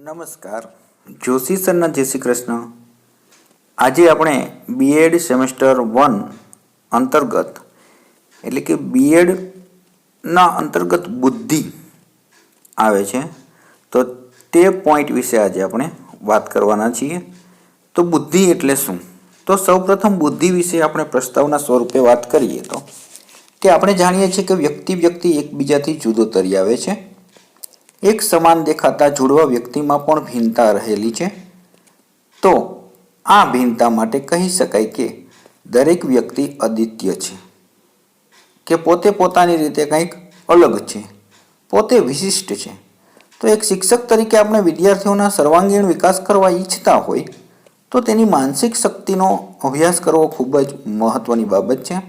નમસ્કાર, જોશી સરના જય શ્રી કૃષ્ણ. આજે આપણે બીએડ સેમેસ્ટર 1 અંતર્ગત એટલે કે બીએડના અંતર્ગત બુદ્ધિ આવે છે તો તે પોઈન્ટ વિશે આજે આપણે વાત કરવાના છીએ. તો બુદ્ધિ એટલે શું? તો સૌપ્રથમ બુદ્ધિ વિશે આપણે પ્રસ્તાવના સ્વરૂપે વાત કરીએ તો કે આપણે જાણીએ છીએ કે વ્યક્તિ એકબીજાથી જુદો તરી આવે છે. એક સમાન દેખાતા જોડવા વ્યક્તિમાં પણ ભિન્નતા રહેલી છે. તો આ ભિન્નતા માટે કહી શકાય કે દરેક વ્યક્તિ અદ્વિતીય છે, કે પોતે પોતાની રીતે કંઈક અલગ છે, પોતે વિશિષ્ટ છે. તો એક શિક્ષક તરીકે આપણે વિદ્યાર્થીઓના સર્વાંગીણ વિકાસ કરવા ઈચ્છતા હોય તો તેની માનસિક શક્તિનો અભ્યાસ કરવો ખૂબ જ મહત્વની બાબત છે.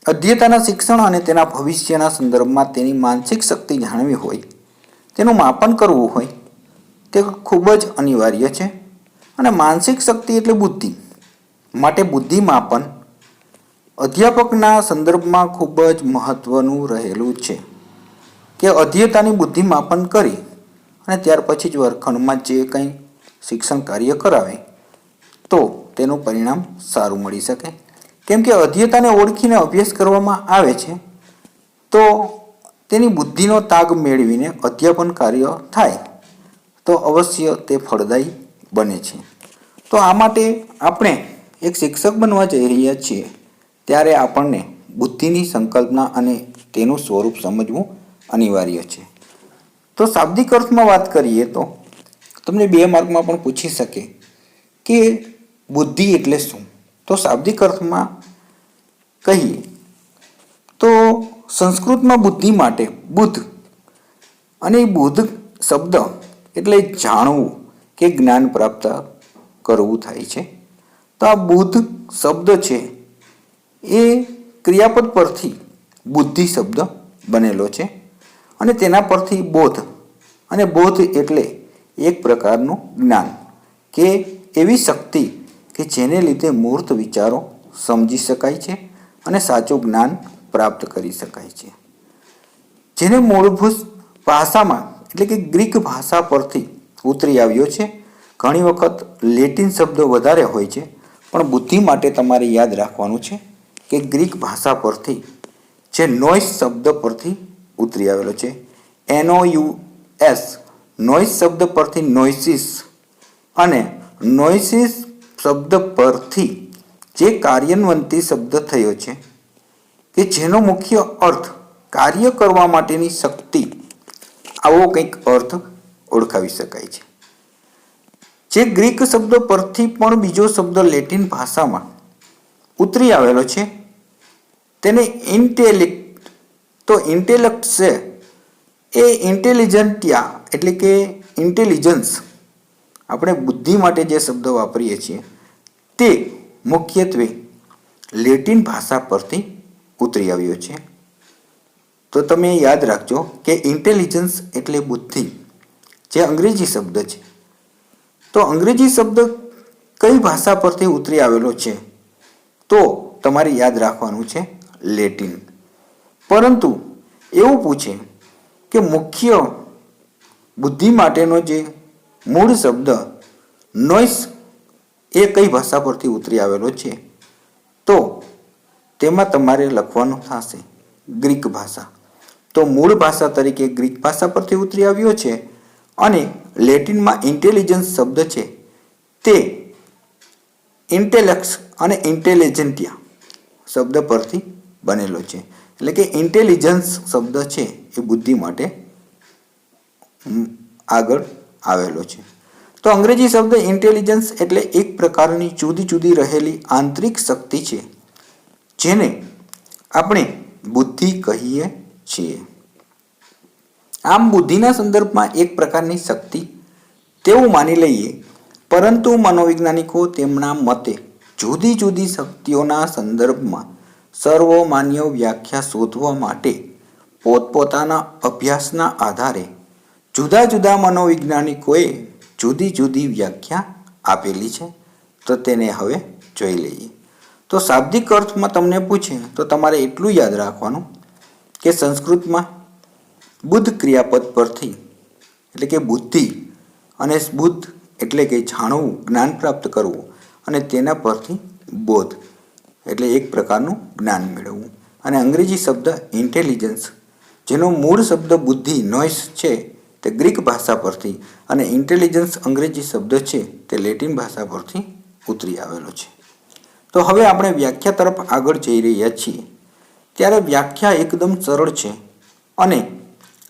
અધ્યતાના શિક્ષણ અને તેના ભવિષ્યના સંદર્ભમાં તેની માનસિક શક્તિ જાણવી હોય, તેનું માપન કરવું હોય તે ખૂબ જ અનિવાર્ય છે. અને માનસિક શક્તિ એટલે બુદ્ધિ. માટે બુદ્ધિ માપન અધ્યાપકના સંદર્ભમાં ખૂબ જ મહત્વનું રહેલું છે કે અધ્યતાની બુદ્ધિ માપન કરી અને ત્યાર પછી જ વર્ગખંડમાં જે કંઈ શિક્ષણ કાર્ય કરાવે તો તેનું પરિણામ સારું મળી શકે. કેમ કે અધ્યતાને ઓળખીને અભ્યાસ કરવામાં આવે છે તો તેની બુદ્ધિનો તાગ મેળવીને અધ્યાપન કાર્ય થાય તો અવશ્ય તે ફળદાયી બને છે. તો આ માટે આપણે એક શિક્ષક બનવા જઈ રહ્યા છીએ ત્યારે આપણને બુદ્ધિની સંકલ્પના અને તેનું સ્વરૂપ સમજવું અનિવાર્ય છે. તો શાબ્દિક અર્થમાં વાત કરીએ તો તમને 2 માર્કમાં પણ પૂછી શકે કે બુદ્ધિ એટલે શું? તો શાબ્દિક અર્થમાં કહીએ તો સંસ્કૃતમાં બુદ્ધિ માટે બુદ્ધ અને બુદ્ધ શબ્દ એટલે જાણવું કે જ્ઞાન પ્રાપ્ત કરવું થાય છે. તો આ બુદ્ધ શબ્દ છે એ ક્રિયાપદ પરથી બુદ્ધિ શબ્દ બનેલો છે અને તેના પરથી બોધ, અને બોધ એટલે એક પ્રકારનું જ્ઞાન કે એવી શક્તિ કે જેને લીધે મૂર્ત વિચારો સમજી શકાય છે અને સાચું જ્ઞાન પ્રાપ્ત કરી શકાય છે. જેને મૂળભૂત ભાષામાં એટલે કે ગ્રીક ભાષા પરથી ઉતરી આવ્યો છે. ઘણી વખત લેટિન શબ્દો વધારે હોય છે, પણ બુદ્ધિ માટે તમારે યાદ રાખવાનું છે કે ગ્રીક ભાષા પરથી જે નોઇસ શબ્દ પરથી ઉતરી આવેલો છે. NOUS નોઇસ શબ્દ પરથી નોઇસિસ, અને નોઇસિસ શબ્દ પરથી જે કાર્યાન્વંતી શબ્દ થયો છે કે જેનો મુખ્ય અર્થ કાર્ય કરવા માટેની શક્તિ, આવો કંઈક અર્થ ઓળખાવી શકાય છે. જે ગ્રીક શબ્દ પરથી પણ બીજો શબ્દ લેટિન ભાષામાં ઉતરી આવેલો છે તેને ઇન્ટેલિક્ટ. તો ઇન્ટેલેક્ટ છે એ ઇન્ટેલિજન્ટિયા એટલે કે ઇન્ટેલિજન્સ, આપણે બુદ્ધિ માટે જે શબ્દ વાપરીએ છીએ તે મુખ્યત્વે લેટિન ભાષા પરથી ઉતરી આવ્યો છે. તો તમે યાદ રાખજો કે ઇન્ટેલિજન્સ એટલે બુદ્ધિ, જે અંગ્રેજી શબ્દ છે. તો અંગ્રેજી શબ્દ કઈ ભાષા પરથી ઉતરી આવેલો છે? તો તમારે યાદ રાખવાનું છે લેટિન. પરંતુ એવું પૂછે કે મુખ્ય બુદ્ધિ માટેનો જે મૂળ શબ્દ નોઇસ એ કઈ ભાષા પરથી ઉતરી આવેલો છે? તો તેમાં તમારે લખવાનું થશે ગ્રીક ભાષા. તો મૂળ ભાષા તરીકે ગ્રીક ભાષા પરથી ઉતરી આવ્યો છે, અને લેટિનમાં ઇન્ટેલિજન્સ શબ્દ છે તે ઇન્ટેલેક્સ અને ઇન્ટેલિજન્ટિયા શબ્દ પરથી બનેલો છે. એટલે કે ઇન્ટેલિજન્સ શબ્દ છે એ બુદ્ધિ માટે આગળ આવેલો છે. તો અંગ્રેજી શબ્દ ઇન્ટેલિજન્સ એટલે એક પ્રકારની જુદી જુદી રહેલી આંતરિક શક્તિ છે જેને આપણે બુદ્ધિ કહીએ છીએ. આમ બુદ્ધિના સંદર્ભમાં એક પ્રકારની શક્તિ તેવું માની લઈએ, પરંતુ મનોવૈજ્ઞાનિકો તેમના મતે જુદી જુદી શક્તિઓના સંદર્ભમાં સર્વમાન્ય વ્યાખ્યા શોધવા માટે પોતપોતાના અભ્યાસના આધારે જુદા જુદા મનોવૈજ્ઞાનિકોએ જુદી જુદી વ્યાખ્યા આપેલી છે. તો તેને હવે જોઈ લઈએ. તો શાબ્દિક અર્થમાં તમને પૂછે તો તમારે એટલું યાદ રાખવાનું કે સંસ્કૃતમાં બુદ્ધ ક્રિયાપદ પરથી એટલે કે બુદ્ધિ અને બુદ્ધ એટલે કે જાણવું, જ્ઞાન પ્રાપ્ત કરવું અને તેના પરથી બોધ એટલે એક પ્રકારનું જ્ઞાન મેળવવું. અને અંગ્રેજી શબ્દ ઇન્ટેલિજન્સ, જેનો મૂળ શબ્દ બુદ્ધિ નોઇસ છે તે ગ્રીક ભાષા પરથી અને ઇન્ટેલિજન્સ અંગ્રેજી શબ્દ છે તે લેટિન ભાષા પરથી ઉતરી આવેલો છે. તો હવે આપણે વ્યાખ્યા તરફ આગળ જઈ રહ્યા છીએ. ત્યારે વ્યાખ્યા એકદમ સરળ છે અને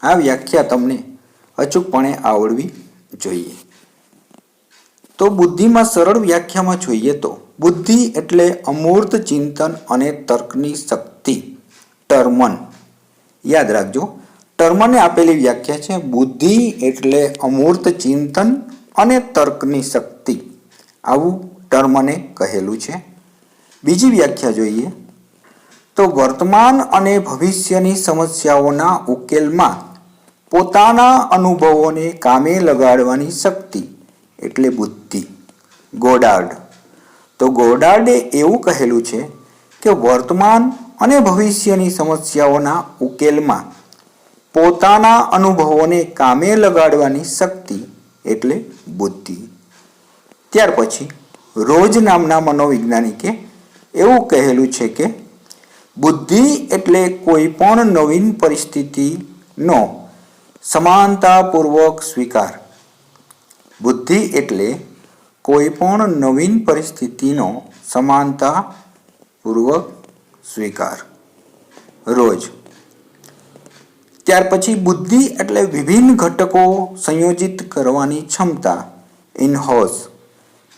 આ વ્યાખ્યા તમને અચૂકપણે આવડવી જોઈએ. તો બુદ્ધિમાં સરળ વ્યાખ્યામાં જોઈએ તો બુદ્ધિ એટલે અમૂર્ત ચિંતન અને તર્કની શક્તિ. ટર્મન યાદ રાખજો, ટર્મને આપેલી વ્યાખ્યા છે બુદ્ધિ એટલે અમૂર્ત ચિંતન અને તર્કની શક્તિ, આવું ટર્મને કહેલું છે. બીજી વ્યાખ્યા જોઈએ તો વર્તમાન અને ભવિષ્યની સમસ્યાઓના ઉકેલમાં પોતાના અનુભવોને કામે લગાડવાની શક્તિ એટલે બુદ્ધિ. ગોડાર્ડ, તો ગોડાર્ડે એવું કહેલું છે કે વર્તમાન અને ભવિષ્યની સમસ્યાઓના ઉકેલમાં પોતાના અનુભવોને કામે લગાડવાની શક્તિ એટલે બુદ્ધિ. ત્યાર પછી રોજ નામના મનોવૈજ્ઞાનિકે એવું કહેલું છે કે બુદ્ધિ એટલે કોઈ પણ નવીન પરિસ્થિતિનો સમાનતાપૂર્વક સ્વીકાર. બુદ્ધિ એટલે કોઈ પણ નવીન પરિસ્થિતિનો સમાનતાપૂર્વક સ્વીકાર. રોજ. ત્યાર પછી બુદ્ધિ એટલે વિભિન્ન ઘટકો સંયોજિત કરવાની ક્ષમતા. ઇનહોસ.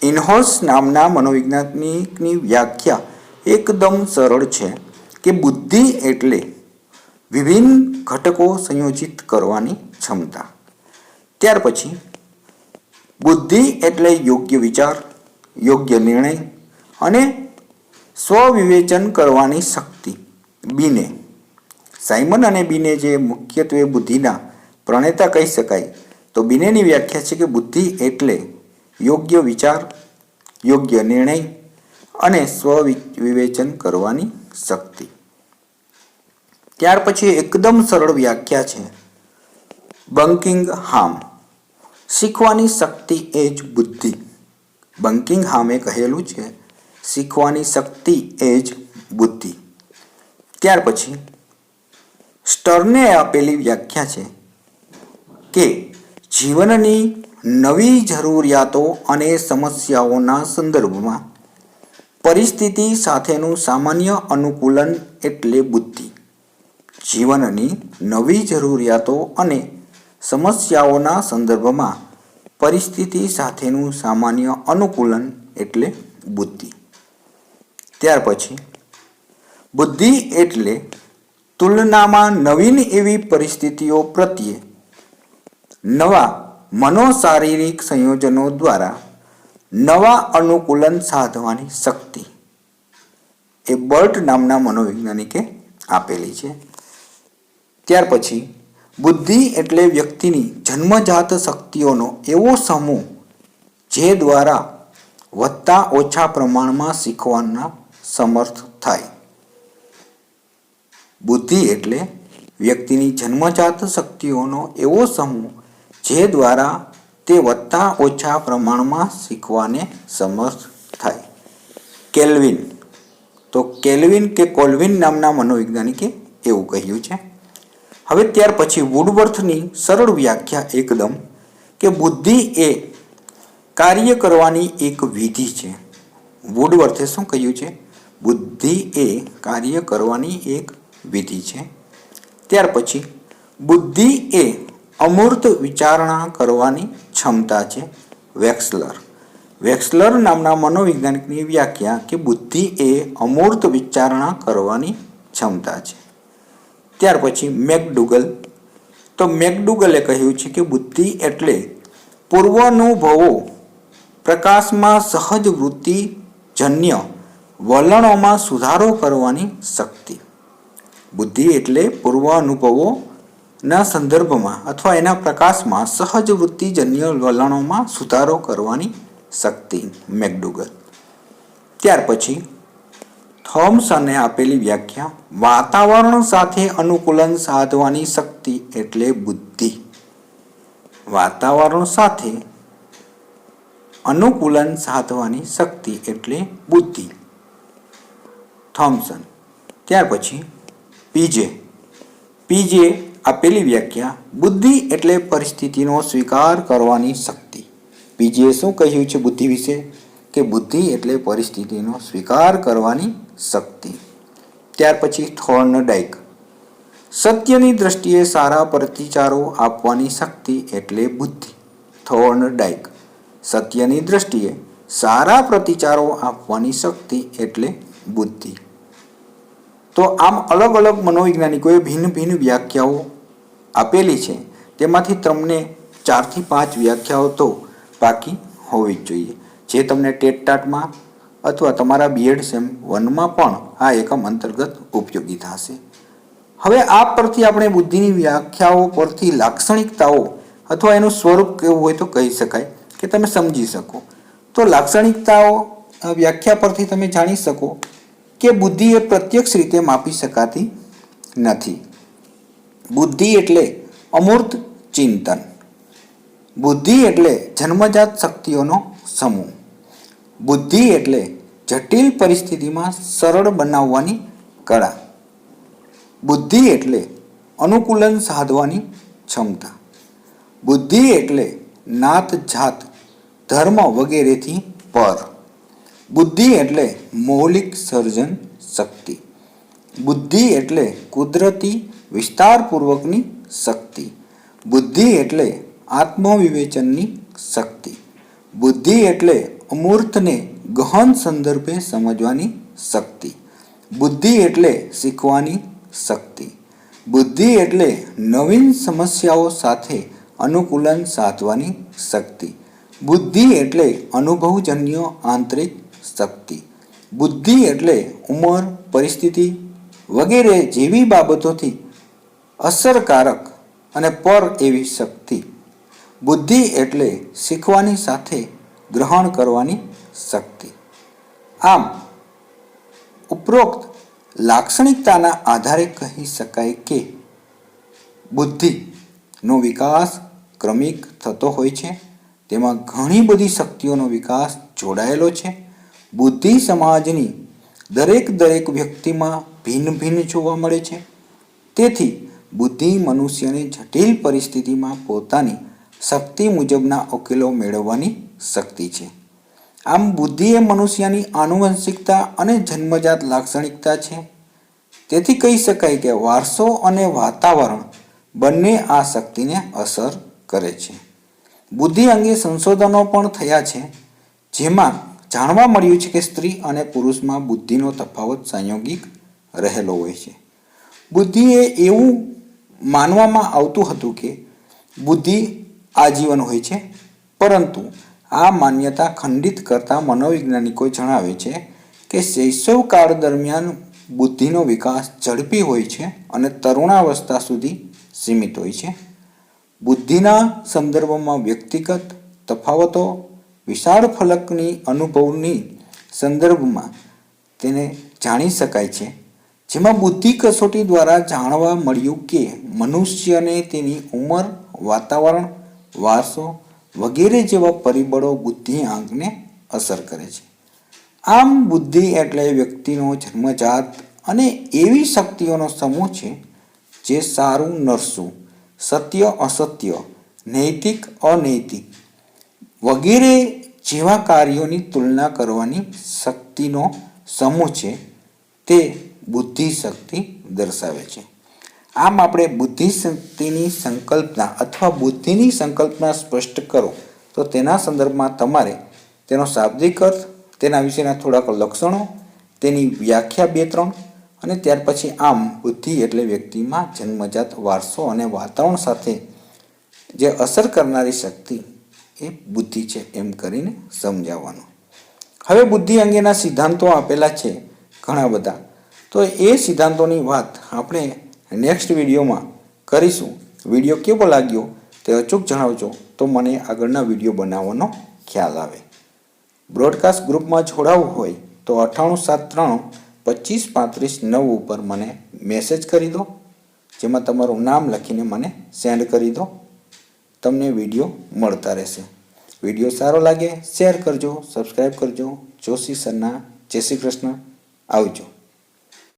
ઇનહોસ નામના મનોવૈજ્ઞાનિકની વ્યાખ્યા એકદમ સરળ છે કે બુદ્ધિ એટલે વિભિન્ન ઘટકો સંયોજિત કરવાની ક્ષમતા. ત્યાર પછી બુદ્ધિ એટલે યોગ્ય વિચાર, યોગ્ય નિર્ણય અને સ્વવિવેચન કરવાની શક્તિ. બીને. સાયમન અને બીને જે મુખ્યત્વે બુદ્ધિના પ્રણેતા કહી શકાય, તો બીનેની વ્યાખ્યા છે કે બુદ્ધિ એટલે યોગ્ય વિચાર, યોગ્ય નિર્ણય અને સ્વવિવેચન કરવાની શક્તિ. ત્યાર પછી એકદમ સરળ વ્યાખ્યા છે બંકિંગહામ. શીખવાની શક્તિ એ જ બુદ્ધિ. બંકિંગહામે કહેલું છે શીખવાની શક્તિ એ જ બુદ્ધિ. ત્યાર પછી સ્ટર્ને આપેલી વ્યાખ્યા છે કે જીવનની નવી જરૂરિયાતો અને સમસ્યાઓના સંદર્ભમાં પરિસ્થિતિ સાથેનું સામાન્ય અનુકૂલન એટલે બુદ્ધિ. જીવનની નવી જરૂરિયાતો અને સમસ્યાઓના સંદર્ભમાં પરિસ્થિતિ સાથેનું સામાન્ય અનુકૂલન એટલે બુદ્ધિ. ત્યાર પછી બુદ્ધિ એટલે તુલનામાં નવીન એવી પરિસ્થિતિઓ પ્રત્યે નવા મનોશારીરિક સંયોજનો દ્વારા નવા અનુકૂલન સાધવાની શક્તિ. એ બર્ટ નામના મનોવૈજ્ઞાનિકે આપેલી છે. ત્યાર પછી બુદ્ધિ એટલે વ્યક્તિની જન્મજાત શક્તિઓનો એવો સમૂહ જે દ્વારા વધતા ઓછા પ્રમાણમાં શીખવાના સમર્થ થાય. બુદ્ધિ એટલે વ્યક્તિની જન્મજાત શક્તિઓનો એવો સમૂહ જે દ્વારા તે વધતા ઓછા પ્રમાણમાં શીખવાને સમર્થ થાય. કેલ્વિન, તો કેલ્વિન કે કોલ્વિન નામના મનોવૈજ્ઞાનિકે એવું કહ્યું છે. હવે ત્યાર પછી વુડવર્થની સરળ વ્યાખ્યા એકદમ કે બુદ્ધિ એ કાર્ય કરવાની એક વિધિ છે. વુડવર્થે શું કહ્યું છે? બુદ્ધિ એ કાર્ય કરવાની એક વિધિ છે. ત્યાર પછી બુદ્ધિ એ અમૂર્ત વિચારણા કરવાની ક્ષમતા છે. વેક્સલર નામના મનોવૈજ્ઞાનિકની વ્યાખ્યા કે બુદ્ધિ એ અમૂર્ત વિચારણા કરવાની ક્ષમતા છે. ત્યાર પછી મેકડુગલ, તો મેકડુગલે કહ્યું છે કે બુદ્ધિ એટલે પૂર્વાનુભવો પ્રકાશમાં સહજ વૃત્તિજન્ય વલણોમાં સુધારો કરવાની શક્તિ. બુદ્ધિ એટલે પૂર્વાનુભવોના સંદર્ભમાં અથવા એના પ્રકાશમાં સહજ વૃત્તિજન્ય વલણોમાં સુધારો કરવાની શક્તિ. મેકડુગલ. ત્યાર પછી થોમ્સને આપેલી વ્યાખ્યા વાતાવરણ સાથે અનુકૂલન સાધવાની શક્તિ એટલે બુદ્ધિ. વાતાવરણ સાથે અનુકૂલન સાધવાની શક્તિ એટલે બુદ્ધિ. થોમ્સન. ત્યાર પછી પીજે આપેલી વ્યાખ્યા, બુદ્ધિ એટલે પરિસ્થિતિનો સ્વીકાર કરવાની શક્તિ. પીજે શું કહ્યું છે બુદ્ધિ વિશે? કે બુદ્ધિ એટલે પરિસ્થિતિનો સ્વીકાર કરવાની શક્તિ. ત્યાર પછી થોર્નડાઇક, સત્યની દ્રષ્ટિએ સારા પ્રતિચારો આપવાની શક્તિ એટલે બુદ્ધિ. થોર્નડાઇક, સત્યની દ્રષ્ટિએ સારા પ્રતિચારો આપવાની શક્તિ એટલે બુદ્ધિ. તો આમ અલગ અલગ મનોવૈજ્ઞાનિકોએ ભિન્ન ભિન્ન વ્યાખ્યાઓ આપેલી છે. તેમાંથી તમને 4 થી 5 વ્યાખ્યાઓ તો બાકી હોવી જ જોઈએ, જે તમને ટેટ ટાટમાં અથવા તમારા બીએડ સેમ 1માં પણ આ એકમ અંતર્ગત ઉપયોગી થશે. હવે આ પરથી આપણે બુદ્ધિની વ્યાખ્યાઓ પરથી લાક્ષણિકતાઓ અથવા એનું સ્વરૂપ કેવું હોય તો કહી શકાય કે તમે સમજી શકો. તો લાક્ષણિકતાઓ વ્યાખ્યા પરથી તમે જાણી શકો કે બુદ્ધિ એ પ્રત્યક્ષ રીતે માપી શકાતી નથી. બુદ્ધિ એટલે અમૂર્ત ચિંતન. બુદ્ધિ એટલે જન્મજાત શક્તિઓનો સમૂહ. બુદ્ધિ એટલે જટિલ પરિસ્થિતિમાં સરળ બનાવવાની કળા. બુદ્ધિ એટલે અનુકૂલન સાધવાની ક્ષમતા. બુદ્ધિ એટલે નાત જાત ધર્મ વગેરેથી પર. બુદ્ધિ એટલે મૌલિક સર્જન શક્તિ. બુદ્ધિ એટલે કુદરતી વિસ્તારપૂર્વકની શક્તિ. બુદ્ધિ એટલે આત્મવિવેચનની શક્તિ. બુદ્ધિ એટલે અમૂર્તને ગહન સંદર્ભે સમજવાની શક્તિ. બુદ્ધિ એટલે શીખવાની શક્તિ. બુદ્ધિ એટલે નવીન સમસ્યાઓ સાથે અનુકૂલન સાધવાની શક્તિ. બુદ્ધિ એટલે અનુભવજન્ય આંતરિક શક્તિ. બુદ્ધિ એટલે ઉંમર, પરિસ્થિતિ વગેરે જેવી બાબતોથી અસરકારક અને પર એવી શક્તિ. બુદ્ધિ એટલે શીખવાની સાથે ગ્રહણ કરવાની શક્તિ. આમ ઉપરોક્ત લાક્ષણિકતાના આધારે કહી શકાય કે બુદ્ધિનો વિકાસ ક્રમિક થતો હોય છે. તેમાં ઘણી બધી શક્તિઓનો વિકાસ જોડાયેલો છે. બુદ્ધિ સમાજની દરેક વ્યક્તિમાં ભિન્ન ભિન્ન જોવા મળે છે. તેથી બુદ્ધિ મનુષ્યને જટિલ પરિસ્થિતિમાં પોતાની શક્તિ મુજબના ઉકેલો મેળવવાની શક્તિ છે. આમ બુદ્ધિ એ મનુષ્યની આનુવંશિકતા અને જન્મજાત લાક્ષણિકતા છે. તેથી કહી શકાય કે વારસો અને વાતાવરણ બંને આ શક્તિને અસર કરે છે. બુદ્ધિ અંગે સંશોધનો પણ થયા છે, જેમાં જાણવા મળ્યું છે કે સ્ત્રી અને પુરુષમાં બુદ્ધિનો તફાવત સંયોગિક રહેલો હોય છે. બુદ્ધિ એ એવું માનવામાં આવતું હતું કે બુદ્ધિ આજીવન હોય છે, પરંતુ આ માન્યતા ખંડિત કરતા મનોવૈજ્ઞાનિકો જણાવે છે કે શૈશવકાળ દરમિયાન બુદ્ધિનો વિકાસ ઝડપી હોય છે અને તરુણાવસ્થા સુધી સીમિત હોય છે. બુદ્ધિના સંદર્ભમાં વ્યક્તિગત તફાવતો વિશાળ ફલકની અનુભવની સંદર્ભમાં તેને જાણી શકાય છે, જેમાં બુદ્ધિ કસોટી દ્વારા જાણવા મળ્યું કે મનુષ્યને તેની ઉંમર, વાતાવરણ, વારસો વગેરે જેવા પરિબળો બુદ્ધિઆંકને અસર કરે છે. આમ બુદ્ધિ એટલે વ્યક્તિનો જન્મજાત અને એવી શક્તિઓનો સમૂહ છે જે સારું નરસું, સત્ય અસત્ય, નૈતિક અનૈતિક વગેરે જેવા કાર્યોની તુલના કરવાની શક્તિનો સમૂહ છે. તે બુદ્ધિ શક્તિ દર્શાવે છે. આમ આપણે બુદ્ધિ શક્તિની સંકલ્પના અથવા બુદ્ધિની સંકલ્પના સ્પષ્ટ કરો તો તેના સંદર્ભમાં તમારે તેનો શાબ્દિક અર્થ, તેના વિશેના થોડાક લક્ષણો, તેની વ્યાખ્યા 2-3 અને ત્યાર પછી આમ બુદ્ધિ એટલે વ્યક્તિમાં જન્મજાત વારસો અને વાતાવરણ સાથે જે અસર કરનારી શક્તિ એ બુદ્ધિ છે એમ કરીને સમજાવવાનું. હવે બુદ્ધિ અંગેના સિદ્ધાંતો આપેલા છે ઘણા બધા, તો એ સિદ્ધાંતોની વાત આપણે નેક્સ્ટ વિડીયોમાં કરીશું. વિડીયો કેવો લાગ્યો તે અચૂક જણાવજો તો મને આગળના વિડીયો બનાવવાનો ખ્યાલ આવે. બ્રોડકાસ્ટ ગ્રુપમાં જોડાવવું હોય તો 9873 25 35 9 ઉપર મને મેસેજ કરી દો, જેમાં તમારું નામ લખીને મને સેન્ડ કરી દો. તમને વિડીયો મળતા રહેશે. વિડીયો સારો લાગે શેર કરજો, સબસ્ક્રાઈબ કરજો. જોશી સરના જય શ્રી કૃષ્ણ. આવજો.